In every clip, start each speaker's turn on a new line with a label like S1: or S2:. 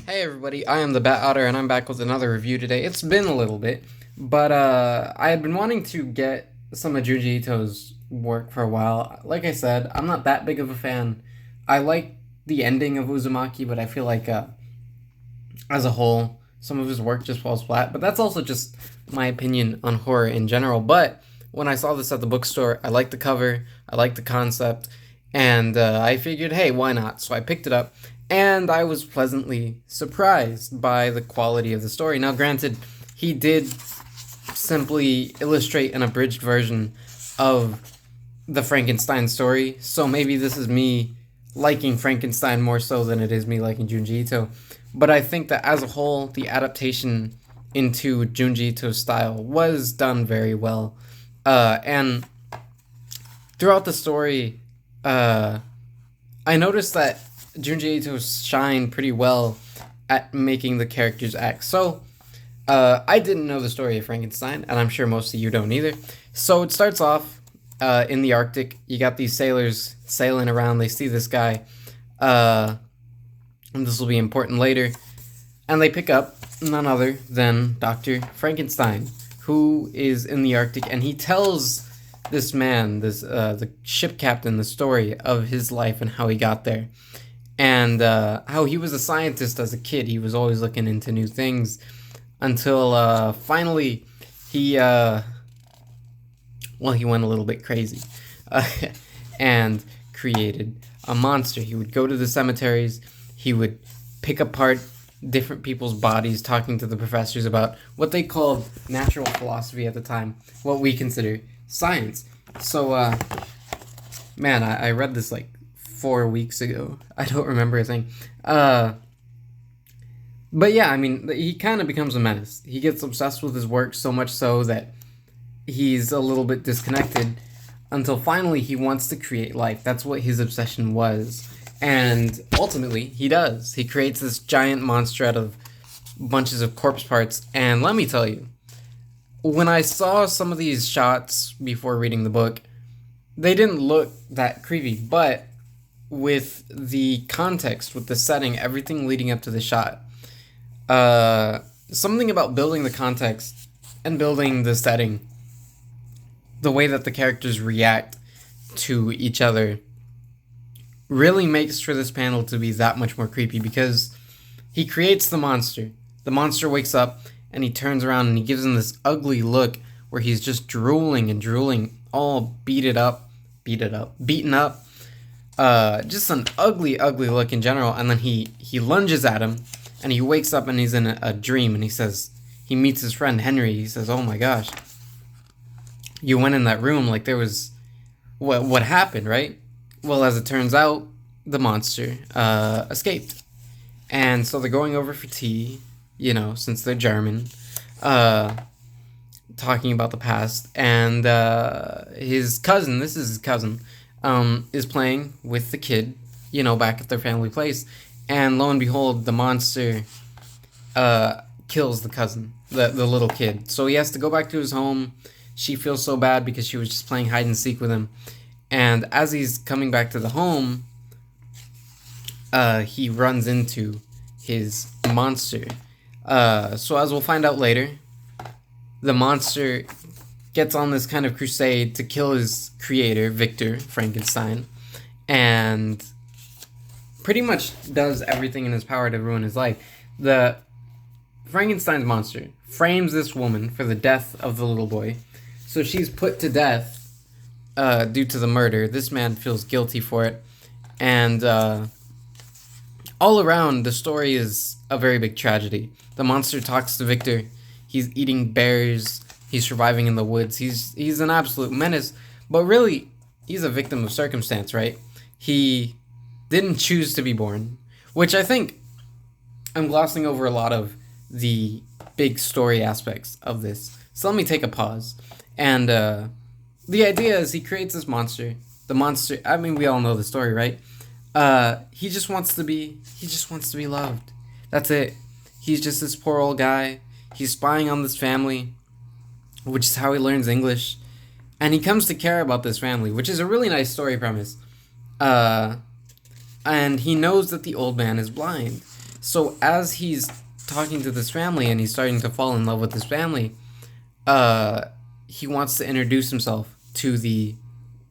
S1: Hey everybody, I am the Bat Otter and I'm back with another review today. It's been a little bit, but I had been wanting to get some of Junji Ito's work for a while. Like I said, I'm not that big of a fan. I like the ending of Uzumaki, but I feel like as a whole, some of his work just falls flat. But that's also just my opinion on horror in general. But when I saw this at the bookstore, I liked the cover, I liked the concept, and I figured, hey, why not? So I picked it up, and I was pleasantly surprised by the quality of the story. Now, granted, he did simply illustrate an abridged version of the Frankenstein story, so maybe this is me liking Frankenstein more so than it is me liking Junji Ito. But I think that as a whole, the adaptation into Junji Ito's style was done very well. And throughout the story, I noticed that Junji Ito shined pretty well at making the characters act. So, I didn't know the story of Frankenstein, and I'm sure most of you don't either. So it starts off in the Arctic. You got these sailors sailing around. They see this guy, and this will be important later. And they pick up none other than Dr. Frankenstein, who is in the Arctic, and he tells this man, the ship captain, the story of his life and how he got there, and how he was a scientist as a kid. He was always looking into new things until finally he he went a little bit crazy and created a monster. He would go to the cemeteries. He would pick apart different people's bodies, talking to the professors about what they called natural philosophy at the time, what we consider science. So, man, I read this like 4 weeks ago. I don't remember a thing. But yeah, I mean, he kind of becomes a menace. He gets obsessed with his work so much so that he's a little bit disconnected until finally he wants to create life. That's what his obsession was. And ultimately, he does. He creates this giant monster out of bunches of corpse parts. And let me tell you, when I saw some of these shots before reading the book, they didn't look that creepy. But with the context, with the setting, everything leading up to the shot, something about building the context and building the setting, the way that the characters react to each other, really makes for this panel to be that much more creepy, because he creates the monster. The monster wakes up and he turns around and he gives him this ugly look where he's just drooling and drooling, all beaten up. Just an ugly look in general. And then he lunges at him and he wakes up and he's in a dream, and he meets his friend Henry. He says, "Oh my gosh, you went in that room, like there was, what happened, right?" Well, as it turns out, the monster escaped. And so they're going over for tea, since they're German, talking about the past. And his cousin, this is his cousin, is playing with the kid, back at their family place. And lo and behold, the monster kills the cousin, the little kid. So he has to go back to his home. She feels so bad because she was just playing hide and seek with him. And as he's coming back to the home, he runs into his monster. So as we'll find out later, the monster gets on this kind of crusade to kill his creator, Victor Frankenstein, and pretty much does everything in his power to ruin his life. The Frankenstein's monster frames this woman for the death of the little boy. So she's put to death due to the murder. This man feels guilty for it. And all around, the story is a very big tragedy. The monster talks to Victor. He's eating bears. He's surviving in the woods. He's an absolute menace. But really, he's a victim of circumstance, right? He didn't choose to be born. Which I think I'm glossing over a lot of the big story aspects of this. So let me take a pause. And the idea is he creates this monster. The monster, I mean, we all know the story, right? He just wants to be loved. That's it. He's just this poor old guy. He's spying on this family, which is how he learns English. And he comes to care about this family, which is a really nice story premise. And he knows that the old man is blind. So as he's talking to this family and he's starting to fall in love with this family, he wants to introduce himself to the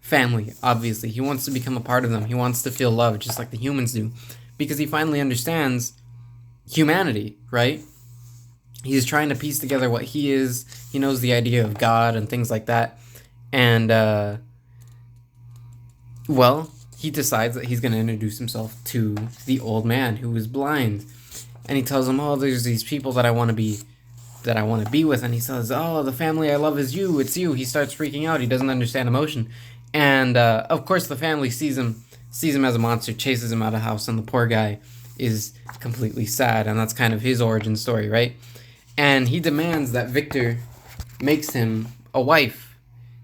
S1: family. Obviously, he wants to become a part of them. He wants to feel love just like the humans do, because he finally understands humanity, right? He's trying to piece together what he is. He knows the idea of God and things like that. And, well, he decides that he's going to introduce himself to the old man who is blind. And he tells him, oh, there's these people that I want to be with. And he says, oh, the family I love is you. It's you. He starts freaking out. He doesn't understand emotion. And, of course, the family sees him as a monster, chases him out of the house, and the poor guy is completely sad. And that's kind of his origin story, right? And he demands that Victor makes him a wife.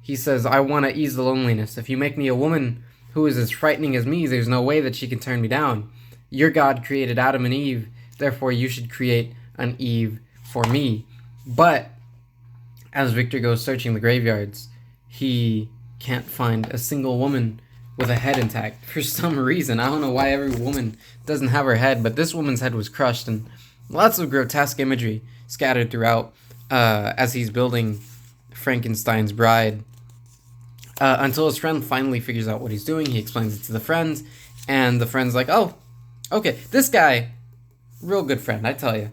S1: He says, I want to ease the loneliness. If you make me a woman who is as frightening as me, there's no way that she can turn me down. Your God created Adam and Eve, therefore you should create an Eve for me. But as Victor goes searching the graveyards, he can't find a single woman with a head intact for some reason. I don't know why every woman doesn't have her head, but this woman's head was crushed, and lots of grotesque imagery scattered throughout as he's building Frankenstein's bride. Until his friend finally figures out what he's doing. He explains it to the friend, and the friend's like, oh, okay, this guy, real good friend, I tell you.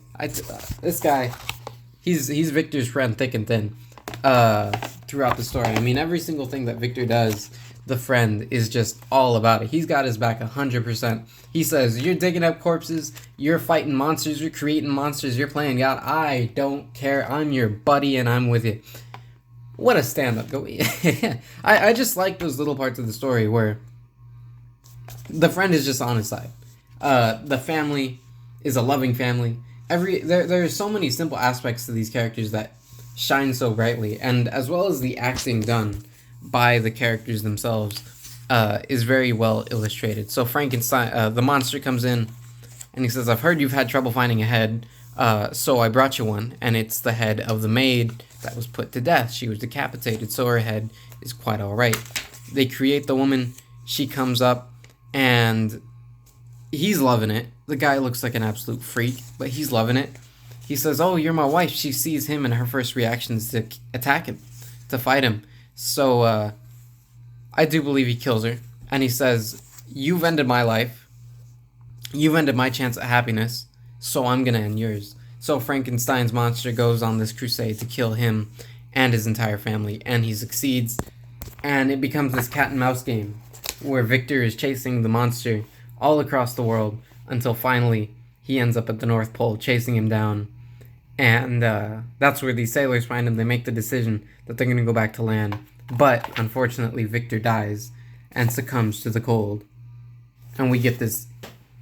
S1: This guy, he's Victor's friend thick and thin throughout the story. I mean, every single thing that Victor does, the friend is just all about it. He's got his back 100%. He says, you're digging up corpses, you're fighting monsters, you're creating monsters, you're playing God. I don't care. I'm your buddy, and I'm with you. What a stand-up. I just like those little parts of the story where the friend is just on his side. The family is a loving family. There are so many simple aspects to these characters that shine so brightly, and as well as the acting done by the characters themselves is very well illustrated. So Frankenstein, the monster, comes in and he says, I've heard you've had trouble finding a head, so I brought you one, and it's the head of the maid that was put to death. She was decapitated, so her head is quite alright. They create the woman, she comes up, and he's loving it. The guy looks like an absolute freak, but he's loving it. He says, oh, you're my wife. She sees him, and her first reaction is to attack him, to fight him. So, I do believe he kills her, and he says, you've ended my life. You've ended my chance at happiness, so I'm gonna end yours. So Frankenstein's monster goes on this crusade to kill him and his entire family, and he succeeds, and it becomes this cat and mouse game where Victor is chasing the monster all across the world until finally he ends up at the North Pole chasing him down, and that's where these sailors find him. They make the decision that they're going to go back to land, but unfortunately Victor dies and succumbs to the cold, and we get this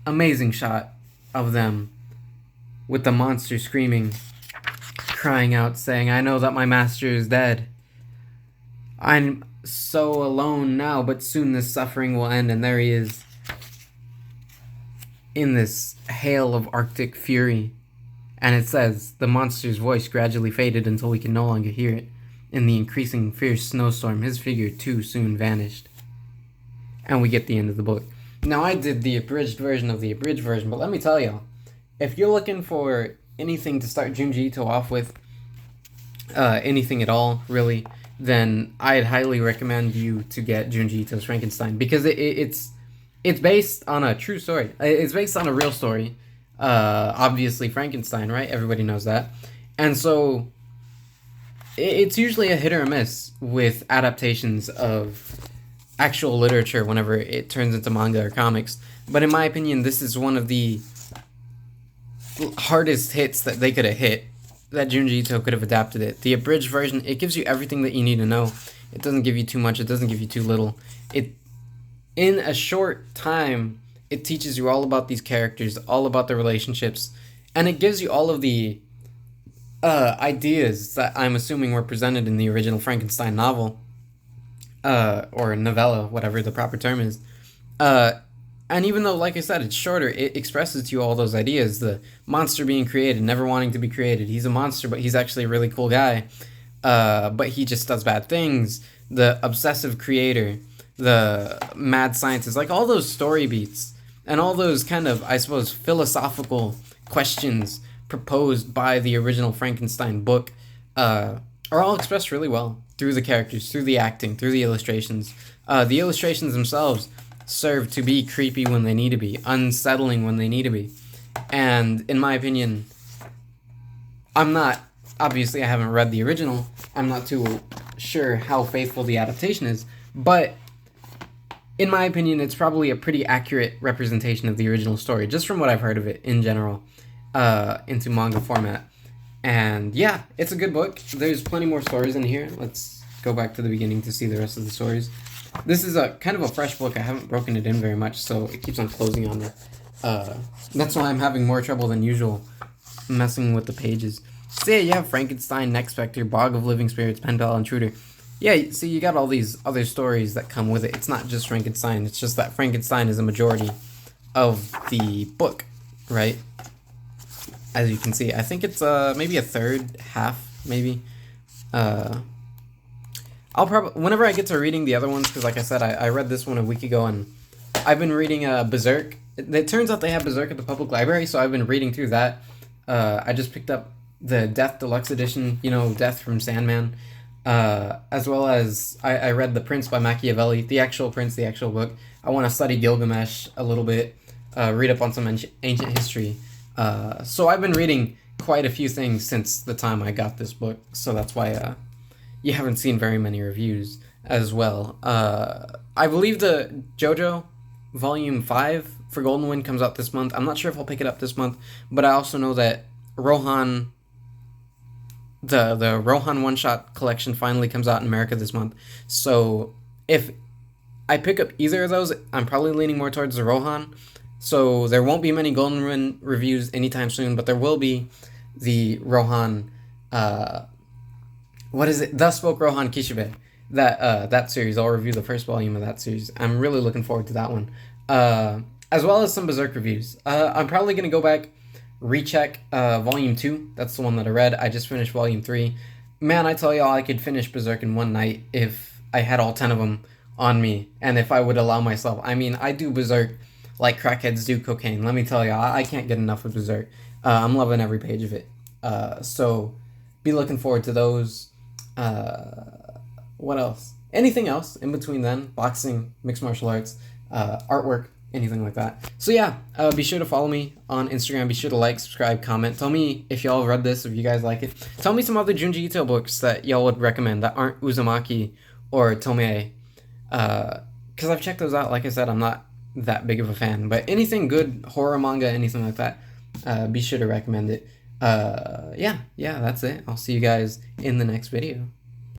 S1: amazing shot of them with the monster screaming, crying out, saying, I know that my master is dead. I'm so alone now, but soon this suffering will end. And there he is, in this hail of Arctic fury. And it says, the monster's voice gradually faded until we could no longer hear it. In the increasing fierce snowstorm, his figure too soon vanished. And we get the end of the book. Now, I did the abridged version of the abridged version, but let me tell y'all, if you're looking for anything to start Junji Ito off with, anything at all, really, then I'd highly recommend you to get Junji Ito's Frankenstein, because it's based on a true story. It's based on a real story. Obviously Frankenstein, right? Everybody knows that. And so it's usually a hit or a miss with adaptations of actual literature whenever it turns into manga or comics. But in my opinion, this is one of the hardest hits that they could have hit, that Junji Ito could have adapted it. The abridged version, it gives you everything that you need to know. It doesn't give you too much, it doesn't give you too little. In a short time, it teaches you all about these characters, all about the relationships, and it gives you all of the ideas that I'm assuming were presented in the original Frankenstein novel, or novella, whatever the proper term is. And even though, like I said, it's shorter, it expresses to you all those ideas. The monster being created, never wanting to be created. He's a monster, but he's actually a really cool guy. But he just does bad things. The obsessive creator, the mad scientist, like all those story beats and all those kind of, I suppose, philosophical questions proposed by the original Frankenstein book are all expressed really well through the characters, through the acting, through the illustrations. The illustrations themselves serve to be creepy when they need to be, unsettling when they need to be. And in my opinion, obviously I haven't read the original. I'm not too sure how faithful the adaptation is, but in my opinion, it's probably a pretty accurate representation of the original story, just from what I've heard of it in general, into manga format. And yeah, it's a good book. There's plenty more stories in here. Let's go back to the beginning to see the rest of the stories. This is a kind of a fresh book. I haven't broken it in very much, so it keeps on closing on me. That's why I'm having more trouble than usual messing with the pages. So yeah, you have Frankenstein, Next Spectre, Bog of Living Spirits, Pen Pal Intruder. Yeah, see, you got all these other stories that come with it. It's not just Frankenstein. It's just that Frankenstein is a majority of the book, right? As you can see, I think it's maybe a third, half, maybe. I'll probably, whenever I get to reading the other ones, because like I said, I read this one a week ago, and I've been reading Berserk. It turns out they have Berserk at the public library, so I've been reading through that. I just picked up the Death Deluxe Edition, you know, Death from Sandman. As well as I read The Prince by Machiavelli, the actual Prince, the actual book. I want to study Gilgamesh a little bit, read up on some ancient history. So I've been reading quite a few things since the time I got this book, so that's why you haven't seen very many reviews as well. I believe the JoJo Volume 5 for Golden Wind comes out this month. I'm not sure if I'll pick it up this month, but I also know that Rohan... The Rohan one-shot collection finally comes out in America this month. So if I pick up either of those, I'm probably leaning more towards the Rohan. So there won't be many Golden Wind reviews anytime soon, but there will be the Rohan, what is it? Thus Spoke Rohan Kishibe. That series. I'll review the first volume of that series. I'm really looking forward to that one. As well as some Berserk reviews. I'm probably going to go back, recheck Volume 2. That's the one that I read. I just finished Volume 3. Man, I tell y'all, I could finish Berserk in one night if I had all 10 of them on me, and if I would allow myself. I mean, I do Berserk like crackheads do cocaine. Let me tell y'all, I can't get enough of Berserk. I'm loving every page of it. So be looking forward to those. What else? Anything else in between then? Boxing, mixed martial arts, artwork, anything like that. So yeah, be sure to follow me on Instagram. Be sure to like, subscribe, comment. Tell me if y'all read this, if you guys like it. Tell me some other Junji Ito books that y'all would recommend that aren't Uzumaki or Tomei. Because I've checked those out. Like I said, I'm not that big of a fan. But anything good, horror manga, anything like that, be sure to recommend it. Yeah, that's it. I'll see you guys in the next video.